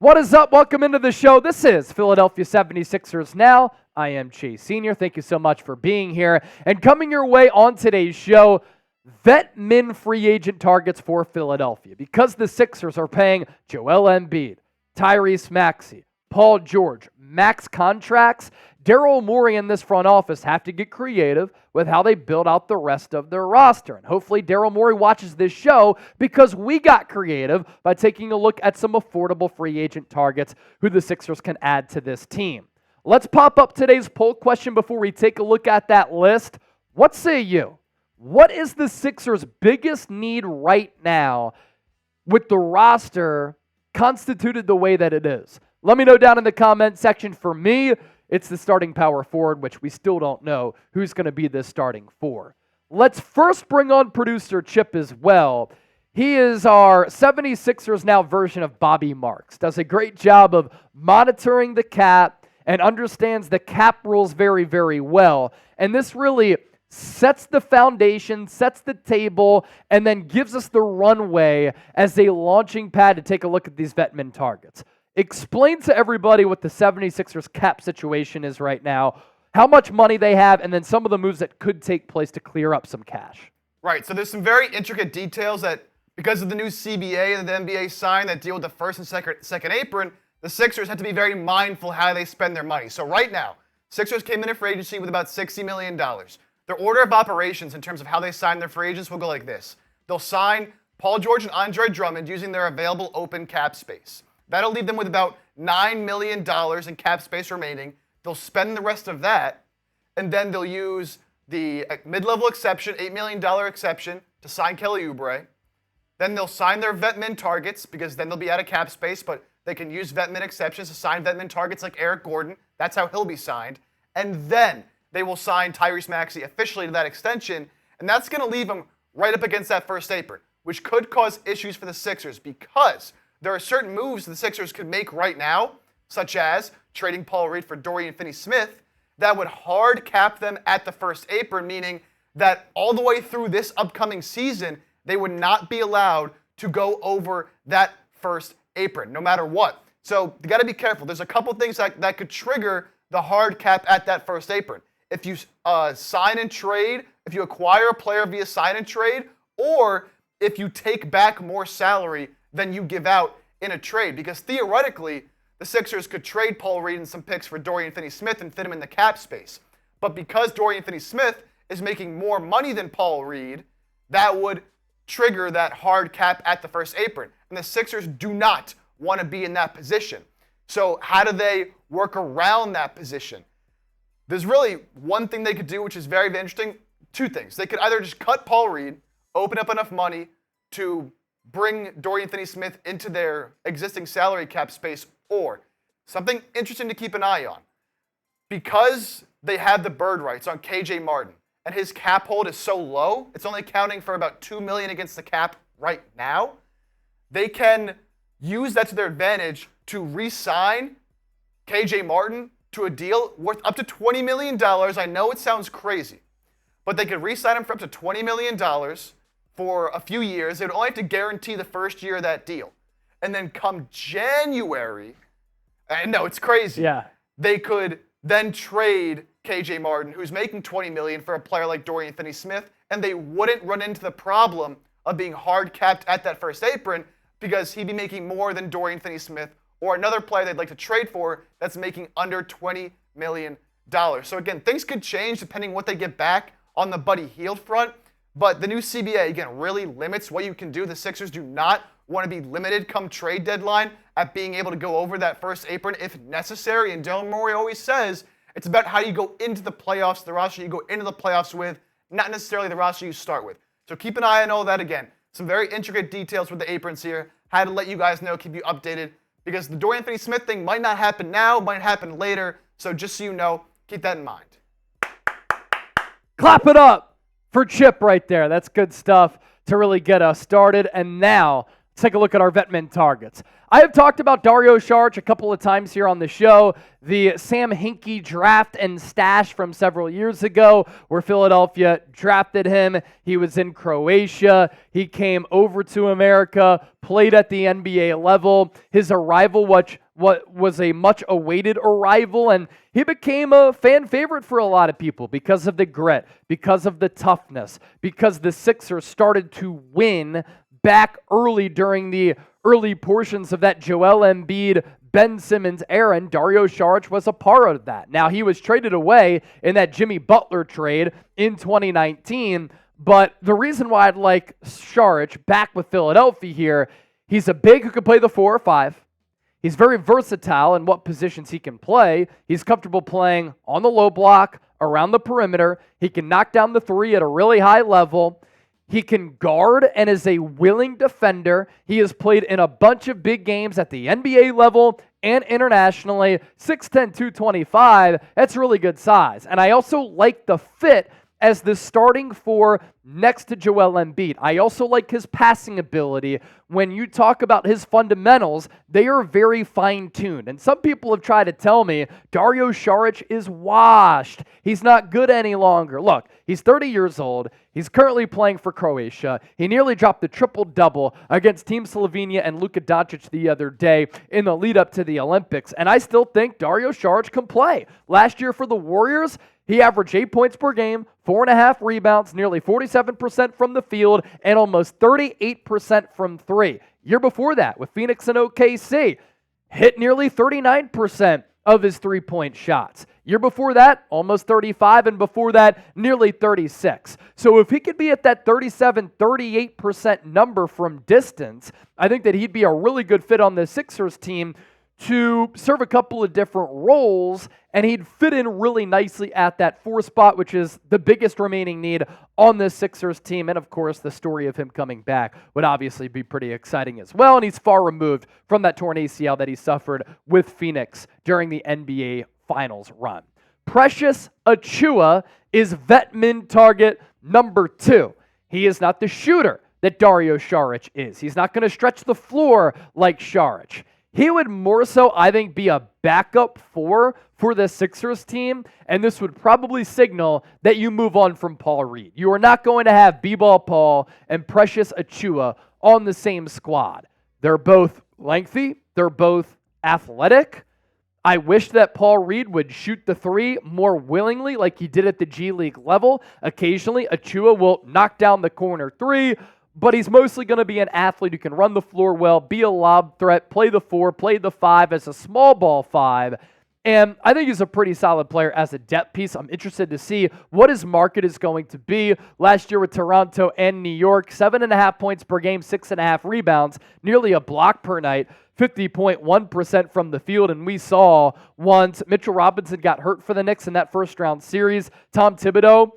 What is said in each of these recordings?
What is up? Welcome into the show. This is Philadelphia 76ers Now. I am Chase Sr. Thank you so much for being here. And coming your way on today's show, vet min free agent targets for Philadelphia. Because the Sixers are paying Joel Embiid, Tyrese Maxey, Paul George, max contracts, Daryl Morey and this front office have to get creative with how they build out the rest of their roster. And hopefully Daryl Morey watches this show because we got creative by taking a look at some affordable free agent targets who the Sixers can add to this team. Let's pop up today's poll question before we take a look at that list. What say you? What is the Sixers' biggest need right now with the roster constituted the way that it is? Let me know down in the comment section. For me, it's the starting power forward, which we still don't know who's going to be this starting four. Let's first bring on producer Chip as well. He is our 76ers Now version of Bobby Marks. Does a great job of monitoring the cap and understands the cap rules very, very well. And this really sets the foundation, sets the table, and then gives us the runway as a launching pad to take a look at these vet min targets. Explain to everybody what the 76ers cap situation is right now, how much money they have, and then some of the moves that could take place to clear up some cash. Right, so there's some very intricate details that, because of the new CBA that the NBA signed that deal with the first and second apron, the Sixers have to be very mindful how they spend their money. So right now, Sixers came in free agency with about $60 million. Their order of operations in terms of how they sign their free agents will go like this. They'll sign Paul George and Andre Drummond using their available open cap space. That'll leave them with about $9 million in cap space remaining. They'll spend the rest of that, and then they'll use the mid-level exception, $8 million exception, to sign Kelly Oubre. Then they'll sign their vet min targets, because then they'll be out of cap space, but they can use vet min exceptions to sign vet min targets like Eric Gordon. That's how he'll be signed. And then they will sign Tyrese Maxey officially to that extension, and that's going to leave them right up against that first apron, which could cause issues for the Sixers because there are certain moves the Sixers could make right now, such as trading Paul Reed for Dorian Finney-Smith, that would hard cap them at the first apron, meaning that all the way through this upcoming season, they would not be allowed to go over that first apron, no matter what. So you got to be careful. There's a couple things that could trigger the hard cap at that first apron. If you sign and trade, if you acquire a player via sign and trade, or if you take back more salary than you give out in a trade. Because theoretically, the Sixers could trade Paul Reed and some picks for Dorian Finney-Smith and fit him in the cap space. But because Dorian Finney-Smith is making more money than Paul Reed, that would trigger that hard cap at the first apron. And the Sixers do not want to be in that position. So how do they work around that position? There's really one thing they could do, which is very, very interesting. Two things. They could either just cut Paul Reed, open up enough money to bring Dorian Finney-Smith into their existing salary cap space, or something interesting to keep an eye on. Because they have the bird rights on KJ Martin, and his cap hold is so low, it's only counting for about $2 million against the cap right now, they can use that to their advantage to re-sign KJ Martin to a deal worth up to $20 million. I know it sounds crazy, but they could re-sign him for up to $20 million for a few years. They would only have to guarantee the first year of that deal. And then come January, I know it's crazy. Yeah. They could then trade KJ Martin, who's making $20 million, for a player like Dorian Finney-Smith, and they wouldn't run into the problem of being hard capped at that first apron because he'd be making more than Dorian Finney-Smith or another player they'd like to trade for that's making under $20 million. So again, things could change depending what they get back on the Buddy Hield front. But the new CBA, again, really limits what you can do. The Sixers do not want to be limited come trade deadline at being able to go over that first apron if necessary. And Daryl Morey always says it's about how you go into the playoffs, the roster you go into the playoffs with, not necessarily the roster you start with. So keep an eye on all that again. Some very intricate details with the aprons here. Had to let you guys know, keep you updated, because the Dorian Finney-Smith thing might not happen now, might happen later. So just so you know, keep that in mind. Clap it up for Chip right there. That's good stuff to really get us started. And now, Let's take a look at our vet min targets. I have talked about Dario Saric a couple of times here on the show. The Sam Hinkie draft and stash from several years ago where Philadelphia drafted him. He was in Croatia. He came over to America, played at the NBA level. His arrival, what was a much awaited arrival, and he became a fan favorite for a lot of people because of the grit, because of the toughness, because the Sixers started to win back early during the early portions of that Joel Embiid, Ben Simmons era, and Dario Saric was a part of that. Now, he was traded away in that Jimmy Butler trade in 2019, but the reason why I'd like Saric back with Philadelphia here, he's a big who can play the 4 or 5. He's very versatile in what positions he can play. He's comfortable playing on the low block, around the perimeter. He can knock down the 3 at a really high level. He can guard and is a willing defender. He has played in a bunch of big games at the NBA level and internationally. 6'10", 225, that's really good size. And I also like the fit as the starting 4 next to Joel Embiid. I also like his passing ability. When you talk about his fundamentals, they are very fine-tuned. And some people have tried to tell me Dario Saric is washed. He's not good any longer. Look, he's 30 years old. He's currently playing for Croatia. He nearly dropped the triple-double against Team Slovenia and Luka Doncic the other day in the lead-up to the Olympics. And I still think Dario Saric can play. Last year for the Warriors, he averaged 8 points per game, 4.5 rebounds, nearly 47% from the field, and almost 38% from 3. Year before that, with Phoenix and OKC, hit nearly 39% of his three-point shots. Year before that, almost 35, and before that, nearly 36. So if he could be at that 37, 38% number from distance, I think that he'd be a really good fit on the Sixers team to serve a couple of different roles, and he'd fit in really nicely at that 4 spot, which is the biggest remaining need on this Sixers team. And of course, the story of him coming back would obviously be pretty exciting as well. And he's far removed from that torn ACL that he suffered with Phoenix during the NBA Finals run. Precious Achiuwa is vet min target number 2. He is not the shooter that Dario Saric is. He's not going to stretch the floor like Saric. He would more so, I think, be a backup for the Sixers team, and this would probably signal that you move on from Paul Reed. You are not going to have B-Ball Paul and Precious Achiuwa on the same squad. They're both lengthy. They're both athletic. I wish that Paul Reed would shoot the 3 more willingly like he did at the G League level. Occasionally, Achiuwa will knock down the corner 3, but he's mostly going to be an athlete who can run the floor well, be a lob threat, play the 4, play the 5 as a small ball 5. And I think he's a pretty solid player as a depth piece. I'm interested to see what his market is going to be. Last year with Toronto and New York, 7.5 points per game, 6.5 rebounds, nearly a block per night, 50.1% from the field. And we saw once Mitchell Robinson got hurt for the Knicks in that first round series, Tom Thibodeau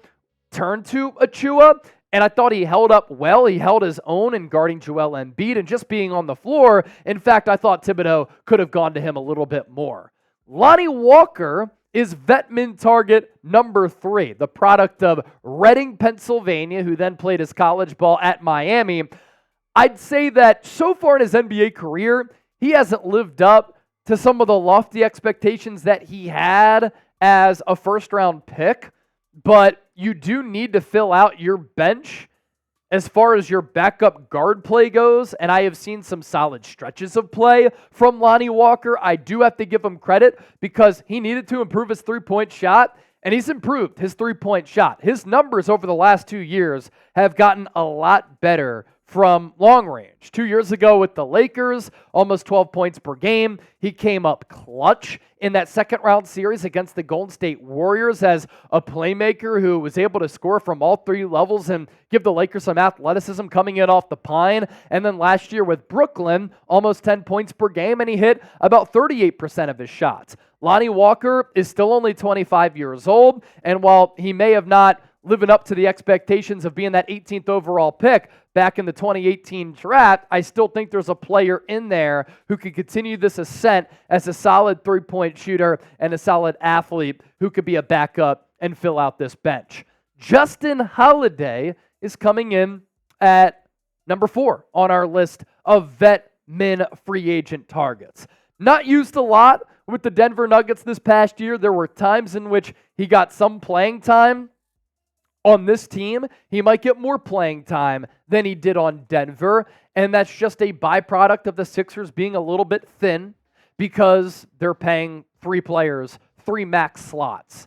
turned to Achiuwa, and I thought he held up well. He held his own in guarding Joel Embiid and just being on the floor. In fact, I thought Thibodeau could have gone to him a little bit more. Lonnie Walker is vet min target number 3, the product of Reading, Pennsylvania, who then played his college ball at Miami. I'd say that so far in his NBA career, he hasn't lived up to some of the lofty expectations that he had as a first-round pick, but you do need to fill out your bench as far as your backup guard play goes, and I have seen some solid stretches of play from Lonnie Walker. I do have to give him credit because he needed to improve his three-point shot, and he's improved his three-point shot. His numbers over the last 2 years have gotten a lot better from long range. 2 years ago with the Lakers, almost 12 points per game. He came up clutch in that second round series against the Golden State Warriors as a playmaker who was able to score from all 3 levels and give the Lakers some athleticism coming in off the pine. And then last year with Brooklyn, almost 10 points per game, and he hit about 38% of his shots. Lonnie Walker is still only 25 years old, and while he may have not living up to the expectations of being that 18th overall pick back in the 2018 draft, I still think there's a player in there who could continue this ascent as a solid three-point shooter and a solid athlete who could be a backup and fill out this bench. Justin Holiday is coming in at number 4 on our list of vet min free agent targets. Not used a lot with the Denver Nuggets this past year. There were times in which he got some playing time. On this team, he might get more playing time than he did on Denver, and that's just a byproduct of the Sixers being a little bit thin because they're paying 3 players, 3 max slots.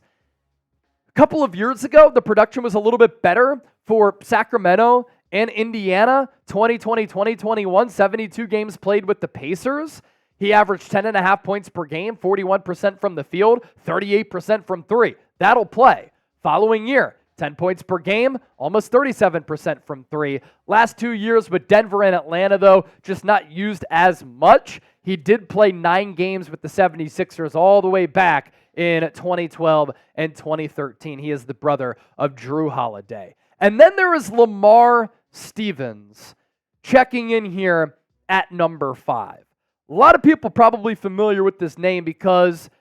A couple of years ago, the production was a little bit better for Sacramento and Indiana. 2020, 2021, 72 games played with the Pacers. He averaged 10.5 points per game, 41% from the field, 38% from 3. That'll play. Following year, 10 points per game, almost 37% from 3. Last 2 years with Denver and Atlanta, though, just not used as much. He did play 9 games with the 76ers all the way back in 2012 and 2013. He is the brother of Drew Holiday. And then there is Lamar Stevens checking in here at number 5. A lot of people probably familiar with this name because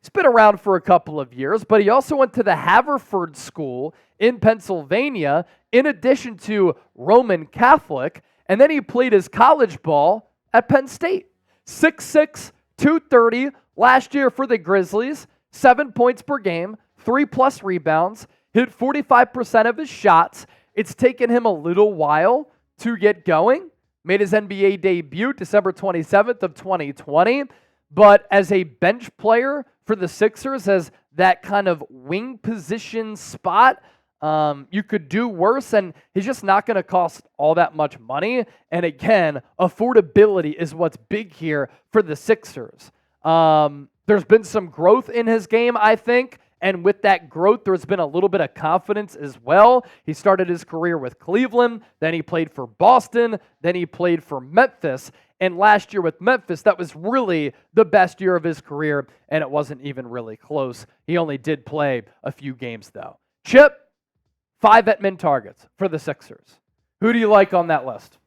he's been around for a couple of years, but he also went to the Haverford School in Pennsylvania, in addition to Roman Catholic, and then he played his college ball at Penn State. 6'6", 230 last year for the Grizzlies, 7 points per game, 3+ rebounds, hit 45% of his shots. It's taken him a little while to get going. Made his NBA debut December 27th of 2020, but as a bench player for the Sixers, as that kind of wing position spot, you could do worse, and he's just not going to cost all that much money. And again, affordability is what's big here for the Sixers. There's been some growth in his game, I think, and with that growth, there's been a little bit of confidence as well. He started his career with Cleveland, then he played for Boston, then he played for Memphis. And last year with Memphis, that was really the best year of his career, and it wasn't even really close. He only did play a few games, though. Chip, 5 vet min targets for the Sixers. Who do you like on that list?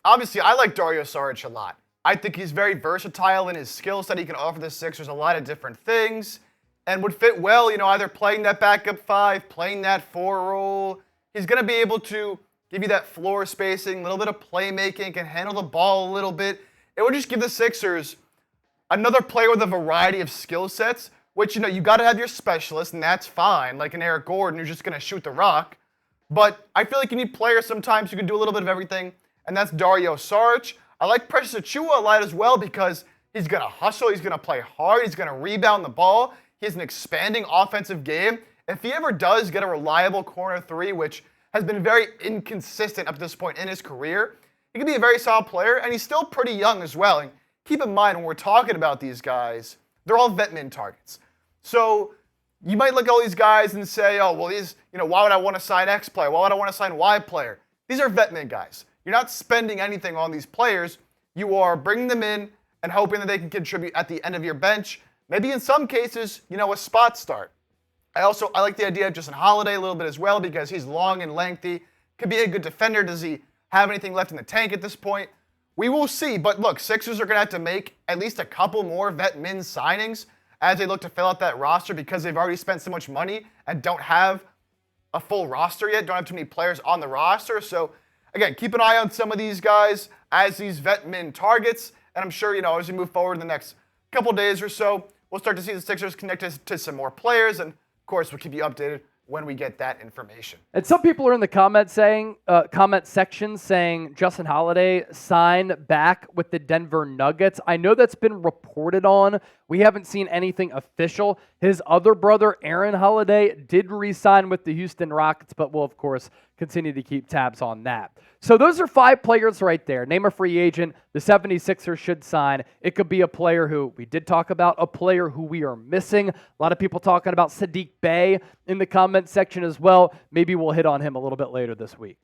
Obviously, I like Dario Saric a lot. I think he's very versatile in his skill set. He can offer the Sixers a lot of different things and would fit well, either playing that backup 5, playing that 4 role. He's going to be able to give you that floor spacing, a little bit of playmaking, can handle the ball a little bit. It would just give the Sixers another player with a variety of skill sets, which, you got to have your specialist, and that's fine, like an Eric Gordon who's just going to shoot the rock. But I feel like you need players sometimes who can do a little bit of everything, and that's Dario Saric. I like Precious Achiuwa a lot as well because he's going to hustle, he's going to play hard, he's going to rebound the ball. He has an expanding offensive game. If he ever does get a reliable corner 3, which has been very inconsistent up to this point in his career, he could be a very solid player, and he's still pretty young as well. And keep in mind, when we're talking about these guys, they're all vet min targets. So you might look at all these guys and say, oh, well, why would I want to sign X player? Why would I want to sign Y player? These are vet min guys. You're not spending anything on these players. You are bringing them in and hoping that they can contribute at the end of your bench. Maybe in some cases, a spot start. I like the idea of Justin Holiday a little bit as well because he's long and lengthy. Could be a good defender. Does he have anything left in the tank at this point? We will see. But look, Sixers are going to have to make at least a couple more vet min signings as they look to fill out that roster because they've already spent so much money and don't have a full roster yet, don't have too many players on the roster. So, again, keep an eye on some of these guys as these vet min targets. And I'm sure, as we move forward in the next couple days or so, we'll start to see the Sixers connected to some more players. And, of course, we'll keep you updated when we get that information. And some people are in the comment section saying Justin Holiday signed back with the Denver Nuggets. I know that's been reported on. We haven't seen anything official. His other brother, Aaron Holiday, did re-sign with the Houston Rockets, but we'll, of course, continue to keep tabs on that. So those are 5 players right there. Name a free agent the 76ers should sign. It could be a player who we did talk about, a player who we are missing. A lot of people talking about Sadiq Bey in the comment section as well. Maybe we'll hit on him a little bit later this week.